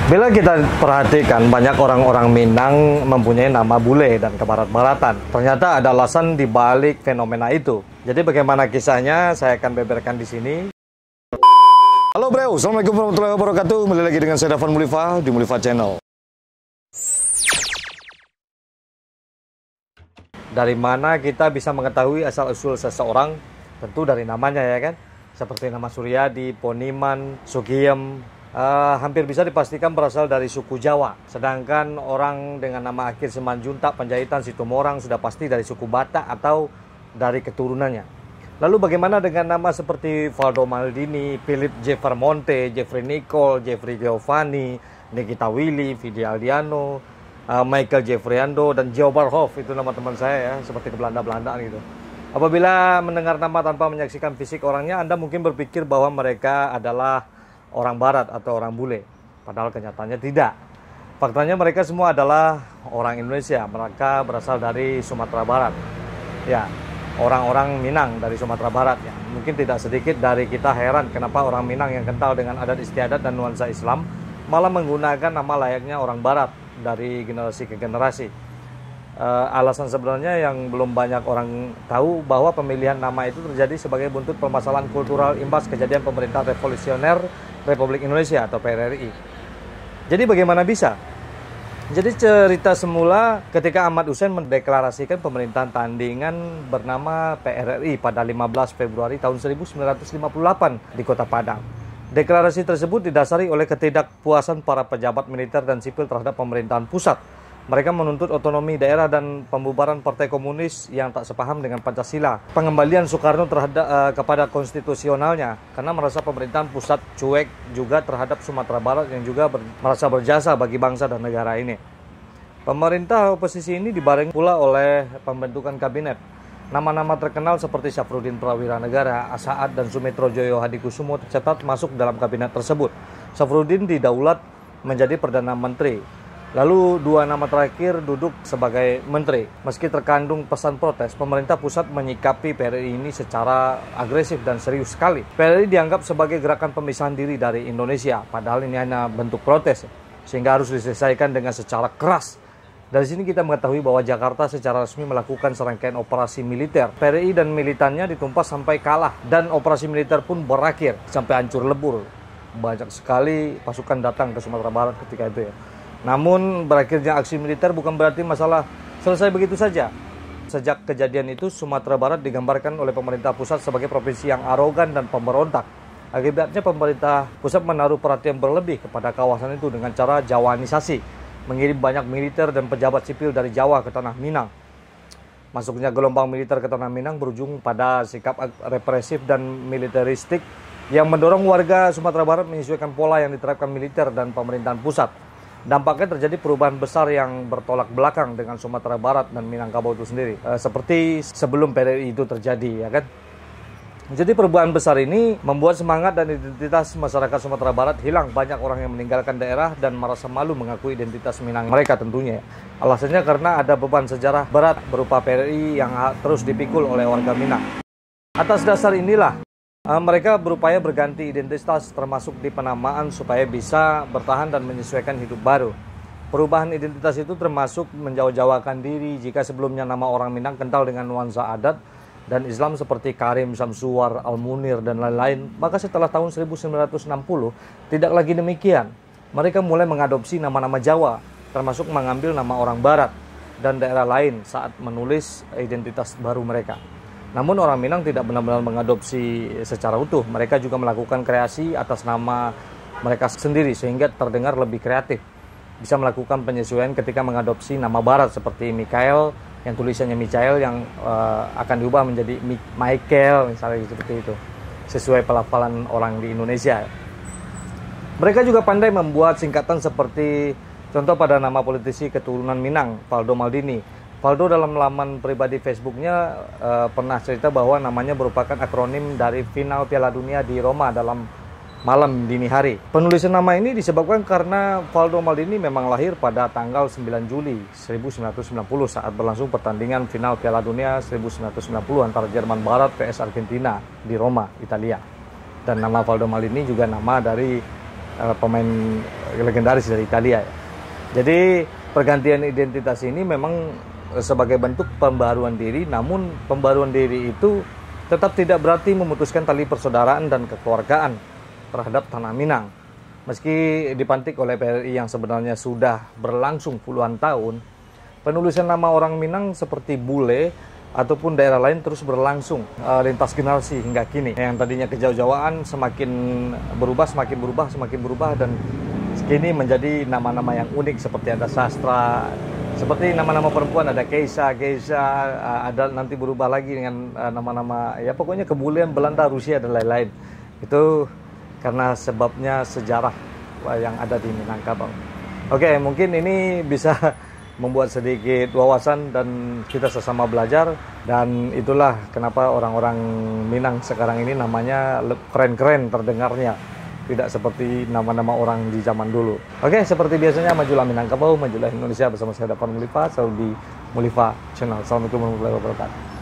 Bila kita perhatikan, banyak orang-orang Minang mempunyai nama bule dan kebarat-baratan. Ternyata ada alasan di balik fenomena itu. Jadi bagaimana kisahnya, saya akan beberkan di sini. Halo bro, assalamualaikum warahmatullahi wabarakatuh. Kembali lagi dengan saya Dafan Mulifa di Mulifa Channel. Dari mana kita bisa mengetahui asal-usul seseorang? Tentu dari namanya ya kan. Seperti nama Suryadi, Poniman, Sugiem. Hampir bisa dipastikan berasal dari suku Jawa. Sedangkan orang dengan nama akhir Simanjuntak, Panjaitan, Situmorang sudah pasti dari suku Batak atau dari keturunannya. Lalu bagaimana dengan nama seperti Valdo Maldini, Philip Jeffermonte, Jeffrey Nicole, Jeffrey Giovanni, Nikita Willy, Vidi Aldiano, Michael Jeffriando, dan Joe Barhoff? Itu nama teman saya ya, seperti ke Belanda-Belandaan gitu. Apabila mendengar nama tanpa menyaksikan fisik orangnya, Anda mungkin berpikir bahwa mereka adalah orang barat atau orang bule. Padahal kenyataannya tidak. Faktanya mereka semua adalah orang Indonesia. Mereka berasal dari Sumatera Barat. Ya, orang-orang Minang dari Sumatera Barat ya. Mungkin tidak sedikit dari kita heran kenapa orang Minang yang kental dengan adat istiadat dan nuansa Islam malah menggunakan nama layaknya orang barat dari generasi ke generasi. Alasan sebenarnya yang belum banyak orang tahu bahwa pemilihan nama itu terjadi sebagai buntut permasalahan kultural imbas kejadian pemerintah revolusioner Republik Indonesia atau PRRI. Jadi bagaimana bisa? Jadi cerita semula ketika Ahmad Hussein mendeklarasikan pemerintahan tandingan bernama PRRI pada 15 Februari tahun 1958 di Kota Padang. Deklarasi tersebut didasari oleh ketidakpuasan para pejabat militer dan sipil terhadap pemerintahan pusat. Mereka menuntut otonomi daerah dan pembubaran Partai Komunis yang tak sepaham dengan Pancasila. Pengembalian Soekarno kepada konstitusionalnya karena merasa pemerintahan pusat cuek juga terhadap Sumatera Barat yang juga merasa berjasa bagi bangsa dan negara ini. Pemerintah oposisi ini dibarengi pula oleh pembentukan kabinet. Nama-nama terkenal seperti Syafruddin Prawira Negara, Asaad, dan Sumitrojoyo Hadikusumo tercatat masuk dalam kabinet tersebut. Syafruddin didaulat menjadi Perdana Menteri. Lalu dua nama terakhir duduk sebagai menteri. Meski terkandung pesan protes, pemerintah pusat menyikapi PRRI ini secara agresif dan serius sekali. PRRI dianggap sebagai gerakan pemisahan diri dari Indonesia, padahal ini hanya bentuk protes, sehingga harus diselesaikan dengan secara keras. Dari sini kita mengetahui bahwa Jakarta secara resmi melakukan serangkaian operasi militer. PRRI dan militannya ditumpas sampai kalah, dan operasi militer pun berakhir sampai hancur lebur. Banyak sekali pasukan datang ke Sumatera Barat ketika itu ya. Namun berakhirnya aksi militer bukan berarti masalah selesai begitu saja. Sejak kejadian itu, Sumatera Barat digambarkan oleh pemerintah pusat sebagai provinsi yang arogan dan pemberontak. Akibatnya pemerintah pusat menaruh perhatian berlebih kepada kawasan itu dengan cara Jawanisasi, mengirim banyak militer dan pejabat sipil dari Jawa ke Tanah Minang. Masuknya gelombang militer ke Tanah Minang berujung pada sikap represif dan militeristik yang mendorong warga Sumatera Barat menyesuaikan pola yang diterapkan militer dan pemerintahan pusat. Dampaknya terjadi perubahan besar yang bertolak belakang dengan Sumatera Barat dan Minangkabau itu sendiri. Seperti sebelum PRRI itu terjadi, ya kan? Jadi perubahan besar ini membuat semangat dan identitas masyarakat Sumatera Barat hilang. Banyak orang yang meninggalkan daerah dan merasa malu mengakui identitas Minang mereka tentunya. Alasannya karena ada beban sejarah berat berupa PRRI yang terus dipikul oleh warga Minang. Atas dasar inilah, mereka berupaya berganti identitas termasuk di penamaan supaya bisa bertahan dan menyesuaikan hidup baru. Perubahan identitas itu termasuk menjauh-jauhkan diri jika sebelumnya nama orang Minang kental dengan nuansa adat dan Islam seperti Karim, Samsuar, Al-Munir, dan lain-lain. Maka setelah tahun 1960 tidak lagi demikian. Mereka mulai mengadopsi nama-nama Jawa, termasuk mengambil nama orang Barat dan daerah lain saat menulis identitas baru mereka. Namun orang Minang tidak benar-benar mengadopsi secara utuh. Mereka juga melakukan kreasi atas nama mereka sendiri sehingga terdengar lebih kreatif. Bisa melakukan penyesuaian ketika mengadopsi nama barat seperti Mikael yang tulisannya Michael yang akan diubah menjadi Michael misalnya seperti itu. Sesuai pelafalan orang di Indonesia. Mereka juga pandai membuat singkatan seperti contoh pada nama politisi keturunan Minang, Valdo Maldini. Valdo dalam laman pribadi Facebooknya pernah cerita bahwa namanya merupakan akronim dari final Piala Dunia di Roma dalam malam dini hari. Penulisan nama ini disebabkan karena Valdo Maldini memang lahir pada tanggal 9 Juli 1990 saat berlangsung pertandingan final Piala Dunia 1990 antara Jerman Barat vs Argentina di Roma, Italia. Dan nama Valdo Maldini juga nama dari pemain legendaris dari Italia ya. Jadi pergantian identitas ini memang sebagai bentuk pembaruan diri, namun pembaruan diri itu tetap tidak berarti memutuskan tali persaudaraan dan kekeluargaan terhadap tanah Minang. Meski dipantik oleh PRI yang sebenarnya sudah berlangsung puluhan tahun, penulisan nama orang Minang seperti bule ataupun daerah lain terus berlangsung lintas generasi hingga kini. Yang tadinya kejauh-jauhan semakin berubah dan kini menjadi nama-nama yang unik seperti ada sastra, seperti nama-nama perempuan ada Keisa, ada nanti berubah lagi dengan nama-nama ya pokoknya kebulian Belanda, Rusia dan lain-lain. Itu karena sebabnya sejarah yang ada di Minangkabau. Oke, mungkin ini bisa membuat sedikit wawasan dan kita sesama belajar, dan itulah kenapa orang-orang Minang sekarang ini namanya keren-keren terdengarnya, tidak seperti nama-nama orang di zaman dulu. Oke, seperti biasanya majulah Minangkabau, majulah Indonesia bersama saya Dapan Mulifa, selalu di Mulifa Channel. Assalamualaikum warahmatullahi wabarakatuh.